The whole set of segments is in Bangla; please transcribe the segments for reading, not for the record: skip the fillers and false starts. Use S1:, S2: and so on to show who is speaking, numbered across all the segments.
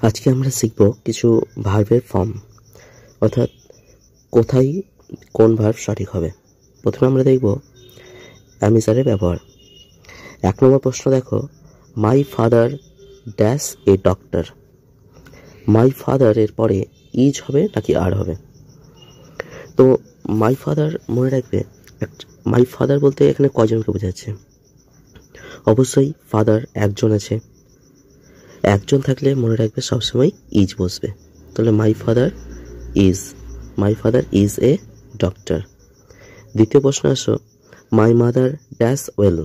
S1: আজকে আমরা শিখব কিছু ভার্বের ফর্ম, অর্থাৎ কোথায় কোন ভার্ব সঠিক হবে। প্রথমে আমরা দেখব অ্যামিজারের ব্যবহার। 1 নম্বর প্রশ্ন দেখো, my father dash a doctor. My father এর পরে ইজ হবে নাকি আর হবে? তো মাই ফাদার মনে রাখবে, মাই ফাদার বলতে এখানে কয়জনকে বোঝাচ্ছে? অবশ্যই ফাদার একজন আছে, একজন থাকলে মনে রাখবে সবসময় ইজ বসবে। তাহলে my father is a doctor. দ্বিতীয় প্রশ্ন আসো, মাই মাদার ড্যাশ ওয়েল।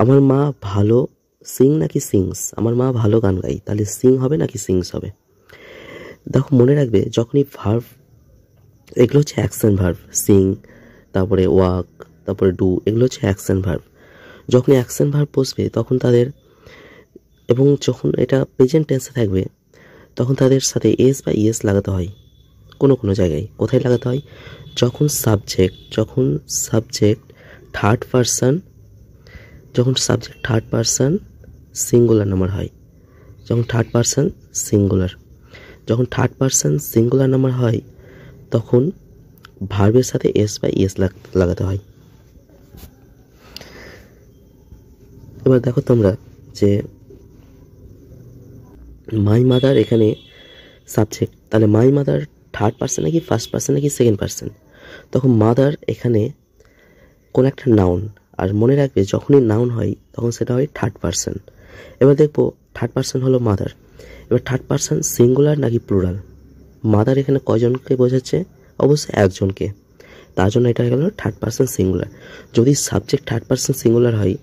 S1: আমার মা ভালো সিং নাকি সিংস? আমার মা ভালো গান গাই, তাহলে সিং হবে নাকি সিংস হবে? দেখো মনে রাখবে যখনই ভার্ব, এগুলো হচ্ছে অ্যাকশন ভার্ব, সিং, তারপরে ওয়াক, তারপরে ডু, এগুলো হচ্ছে অ্যাকশন ভার্ব। যখনই অ্যাকশন ভার্ব বসবে তখন তাদের, এবং যখন এটা প্রেজেন্ট টেন্সে থাকবে তখন তাদের সাথে এস বা ইএস লাগাতে হয়। কোনো কোনো জায়গায় কোথায় লাগাতে হয়? যখন subject third person singular number হয়। যখন থার্ড পারসন সিঙ্গুলার নাম্বার হয় তখন ভার্বের সাথে এস বা ইএস লাগাতে হয়। এবার দেখো তোমরা যে মাই মাদার এখানে সাবজেক্ট, তাহলে মাই মাদার থার্ড পারসন নাকি ফার্স্ট পারসন নাকি সেকেন্ড পারসন? তখন মাদার এখানে কোন একটা নাউন, আর মনে রাখবে যখনই নাউন হয় তখন সেটা হয় থার্ড পারসন। এবার দেখবো থার্ড পারসন হলো মাদার। এবার থার্ড পারসন সিঙ্গুলার নাকি প্লুরাল? মাদার এখানে কয়জনকে বোঝাচ্ছে? অবশ্যই একজনকে, তার জন্য এটা হয়ে গেল থার্ড পারসন সিঙ্গুলার। যদি সাবজেক্ট থার্ড পারসন সিঙ্গুলার হয়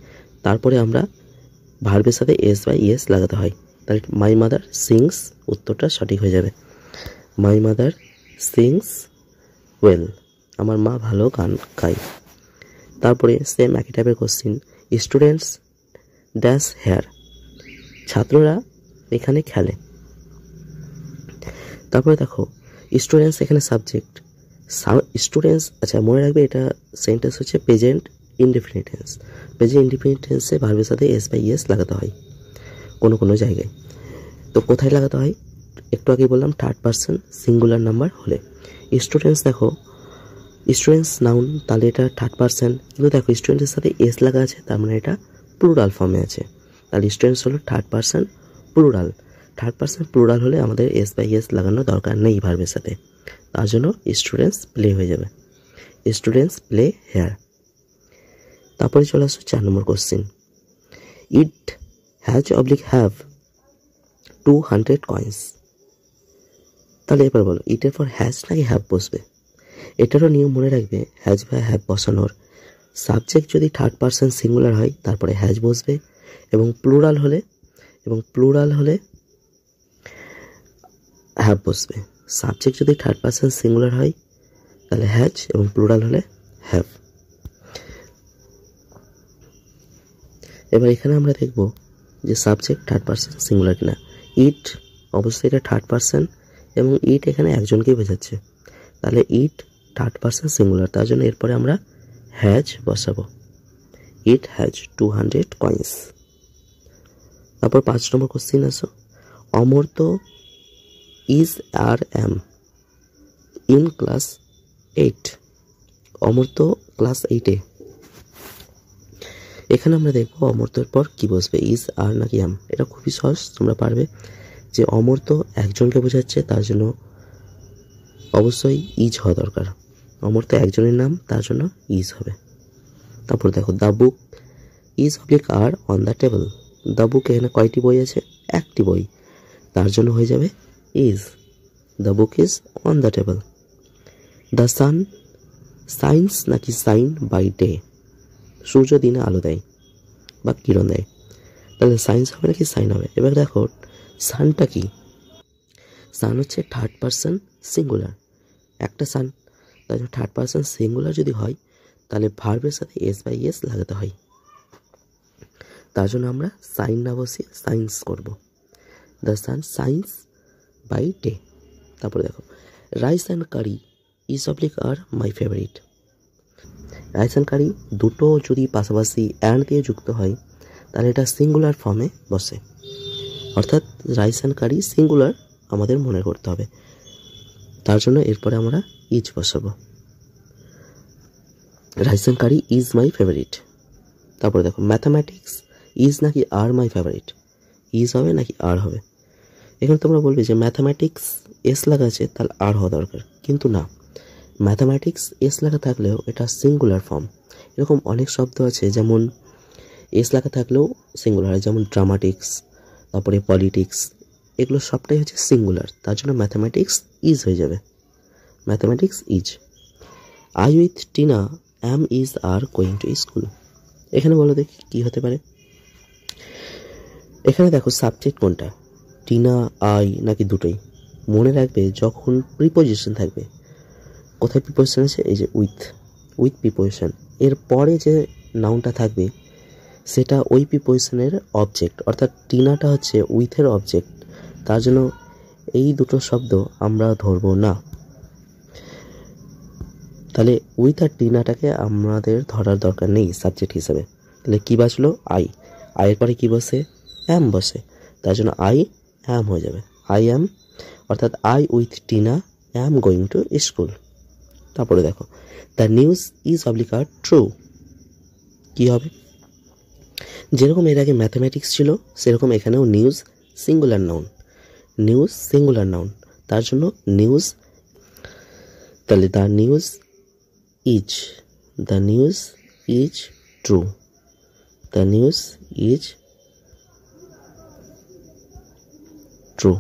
S1: তারপরে আমরা ভার্বের সাথে এস বা ইএস লাগাতে হয়। তাহলে মাই মাদার সিংস উত্তরটা সঠিক হয়ে যাবে। মাই মাদার সিংস ওয়েল, আমার মা ভালো গান গায়। তারপরে সেম একই টাইপের কোশ্চিন, স্টুডেন্টস ড্যাশ হেয়ার। ছাত্ররা এখানে খেলে। তারপরে দেখো স্টুডেন্টস এখানে সাবজেক্ট, স্টুডেন্টস, আচ্ছা মনে রাখবে এটা সেন্টেন্স হচ্ছে present indefinite tense. Present indefinite টেন্সে ভার্বের সাথে এস বা ইএস লাগাতে হয় কোনো কোনো জায়গায়। তো কোথায় লাগাতে হয়? একটু আগে বললাম থার্ড পারসন সিঙ্গুলার নাম্বার হলে। স্টুডেন্টস দেখো, স্টুডেন্টস নাউন, তাহলে এটা থার্ড পারসন, কিন্তু দেখো স্টুডেন্টের সাথে এস লাগা আছে, তার মানে এটা প্লুরাল ফর্মে আছে। তাহলে স্টুডেন্টস হলো third person plural. Third person plural হলে আমাদের এস বা ইএস লাগানোর দরকার নেই ভার্বের সাথে, তার জন্য স্টুডেন্টস প্লে হয়ে যাবে। Students play here. তারপরে চলে আসো 4 নম্বর কোশ্চিন, ইট হ্যাভ 200 কয়েন্স। তাহলে এবার বলো ইটের পর হ্যাজ নাকি হ্যাভ বসবে? এটারও নিয়ম মনে রাখবে, হ্যাজ বা হ্যাভ বসানোর সাবজেক্ট যদি থার্ড পারসন সিঙ্গুলার হয় তারপরে হ্যাজ বসবে, এবং প্লুরাল হলে হ্যাভ বসবে। সাবজেক্ট যদি থার্ড পারসন সিঙ্গুলার হয় তাহলে হ্যাজ, এবং প্লুরাল হলে হ্যাভ। এবার এখানে আমরা দেখব যে সাবজেক্ট থার্ড পারসন সিঙ্গুলার কিনা। ইট, অবশ্যই এটা থার্ড পারসন, এবং ইট এখানে একজনকেই বোঝাচ্ছে, তাহলে ইট থার্ড পারসন সিঙ্গুলার, তার জন্য এরপরে আমরা হ্যাজ বসাবো। It has 200 coins. তারপর 5 নম্বর কোশ্চিন আসো, Amartya is R M in class 8। Amartya class 8-এ। এখানে আমরা দেখবো অমর্ত্যের পর কি বসবে, ইজ আর নাকি এম। এটা খুবই সহজ, তোমরা পারবে। যে অমর্ত্য একজনকে বোঝাচ্ছে তার জন্য অবশ্যই ইজ হওয়া দরকার। অমর্ত্য একজনের নাম, তার জন্য ইজ হবে। তারপর দেখো the book is are on the table. The book এখানে কয়টি বই আছে? একটি বই, তার জন্য হয়ে যাবে is. The book is on the table. The sun science নাকি সাইন বাই ডে। সূর্য দিনে আলো দেয় বা কিরণ দেয়, তাহলে সাইন্স হবে নাকি সাইন হবে? এবার দেখো সানটা কি? সান হচ্ছে থার্ড পারসন সিঙ্গুলার, একটা সান, তার জন্য থার্ড পারসন সিঙ্গুলার যদি হয় তাহলে ভার্বের সাথে এস বাই এস লাগাতে হয়, তার জন্য আমরা সাইন না বসিয়ে সাইন্স করব। The sun shines by day. তারপরে দেখো rice and curry is are my favourite. Rice and curry দুটো যদি পাশাপাশি অ্যান্ড দিয়ে যুক্ত হয় তাহলে এটা সিঙ্গুলার ফর্মে বসে। অর্থাৎ রাইস অ্যান্ড কারি সিঙ্গুলার আমাদের মনে করতে হবে। তার জন্য এরপরে আমরা ইজ বসাবো। Rice and curry is my favourite. তারপরে দেখো ম্যাথামেটিক্স ইজ নাকি আর মাই ফেভারিট, ইজ হবে নাকি আর হবে। এখানে তোমরা বলবে যে ম্যাথামেটিক্স এস লেখা আছে তাহলে আর হওয়া দরকার, কিন্তু না, ম্যাথামেটিক্স এস লেখা থাকলেও এটা সিঙ্গুলার ফর্ম। এরকম অনেক শব্দ আছে যেমন এস লেখা থাকলেও সিঙ্গুলার হয়, যেমন ড্রামাটিক্স, তারপরে পলিটিক্স, এগুলো সবটাই হচ্ছে সিঙ্গুলার, তার জন্য ম্যাথামেটিক্স ইজ হয়ে যাবে, mathematics is. I with Tina am is are going to school. এখানে বলো দেখি কী হতে পারে। এখানে দেখো সাবজেক্ট কোনটা, টিনা, আই নাকি দুটোই। মনে রাখবে যখন প্রিপোজিশন থাকবে, কোথায় প্রিপোজিশন আছে, এই যে উইথ, উইথ প্রিপোজিশন, এর পরে যে নাউনটা থাকবে সেটা ওই প্রিপোজিশনের অবজেক্ট, অর্থাৎ টিনাটা হচ্ছে উইথের অবজেক্ট, তার জন্য এই দুটো শব্দ আমরা ধরবো না। তাহলে উইথ আর টিনাটাকে আমাদের ধরার দরকার নেই সাবজেক্ট হিসাবে। তাহলে কী বাঁচলো, আই, আয়ের পরে কী বসে, অ্যাম বসে, তার জন্য আই অ্যাম হয়ে যাবে, আই অ্যাম, অর্থাৎ I with Tina am going to school. তারপরে দেখো দ্য নিউজ ইজ অবলিকার ট্রু, কী হবে, যেরকম এর আগে ম্যাথামেটিক্স ছিল সেরকম এখানেও news singular noun, news singular noun, তার জন্য নিউজ, তাহলে the news is, the news is true, the news is true.